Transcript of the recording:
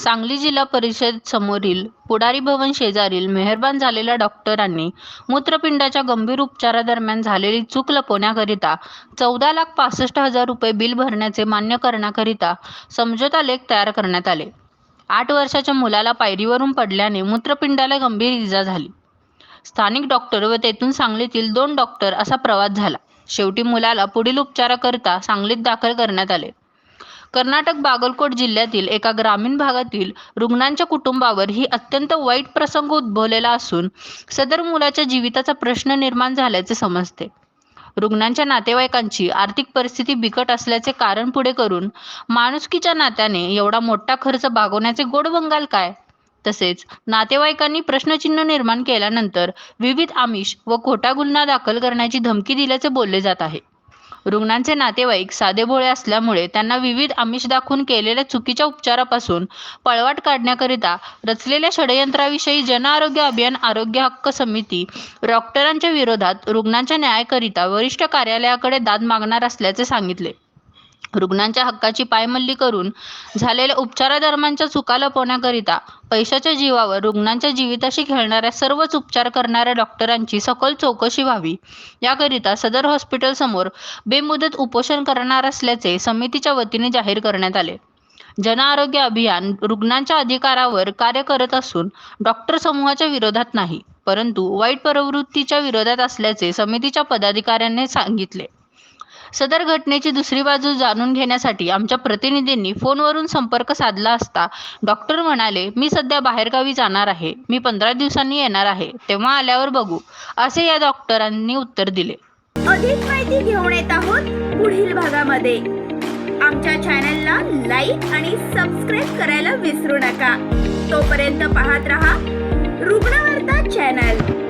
सांगली जिल्हा परिषद समोरील पुढारी भवन शेजारील मेहरबान झालेल्या डॉक्टरांनी मूत्रपिंडाच्या गंभीर उपचारादरम्यान झालेली चूक लपवण्याकरिता 14,65,000 रुपये बिल भरण्याचे मान्य करण्याकरिता समझोता लेख तयार करण्यात आले. 8 वर्षाच्या मुलाला पायरीवरून पडल्याने मूत्रपिंडाला गंभीर इजा झाली. स्थानिक डॉक्टर व तेथून सांगलीतील 2 डॉक्टर असा प्रवास झाला. शेवटी मुलाला पुढील उपचाराकरिता सांगलीत दाखल करण्यात आले. कर्नाटक बागलकोट जिल्ह्यातील एका ग्रामीण भागातील रुग्णांच्या कुटुंबावर ही अत्यंत वाईट प्रसंग उद्भवलेला असून सदर मुलाच्या जीविताचा प्रश्न निर्माण झाल्याचे समजते. रुग्णांच्या नातेवाईकांची आर्थिक परिस्थिती बिकट असल्याचे कारण पुढे करून माणुसकीच्या नात्याने एवढा मोठा खर्च भागवण्याचे गोड बंगाल काय? तसेच नातेवाईकांनी प्रश्नचिन्ह निर्माण केल्यानंतर विविध आमिष व खोटा गुन्हा दाखल करण्याची धमकी दिल्याचे बोलले जात आहे. रुग्णांचे नातेवाईक साधेभोळे असल्यामुळे त्यांना विविध आमिष दाखवून केलेल्या चुकीच्या उपचारापासून पळवाट काढण्याकरिता रचलेल्या षडयंत्राविषयी जन आरोग्य अभियान आरोग्य हक्क समिती डॉक्टरांच्या विरोधात रुग्णांच्या न्यायाकरिता वरिष्ठ कार्यालयाकडे दाद मागणार असल्याचे सांगितले. रुग्णांच्या हक्काची पायमल्ली करून झालेल्या उपचारादरम्यानच्या चुका लपवण्याकरिता पैशाच्या जीवावर रुग्णांच्या जीविताशी खेळणाऱ्या सर्वच उपचार करणाऱ्या डॉक्टरांची सखोल चौकशी व्हावी याकरिता सदर हॉस्पिटल समोर बेमुदत उपोषण करणार असल्याचे समितीच्या वतीने जाहीर करण्यात आले. जन आरोग्य अभियान रुग्णांच्या अधिकारावर कार्य करत असून डॉक्टर समूहाच्या विरोधात नाही, परंतु वाईट प्रवृत्तीच्या विरोधात असल्याचे समितीच्या पदाधिकाऱ्यांनी सांगितले. सदर घटनेची दुसरी बाजू जाणून घेण्यासाठी आमच्या प्रतिनिधींनी फोनवरून संपर्क साधला असता डॉक्टर म्हणाले, मी सध्या बाहेरगावी जाणार आहे. मी 15 दिवसांनी येणार आहे. तेव्हा आल्यावर बघू, असे या डॉक्टरांनी उत्तर दिले. अधिक माहिती घेऊन येत आहोत पुढील भागामध्ये. आमच्या चॅनलला लाईक आणि सबस्क्राईब करायला विसरू नका. तोपर्यंत पाहत रहा रुग्णवार्ता चॅनल.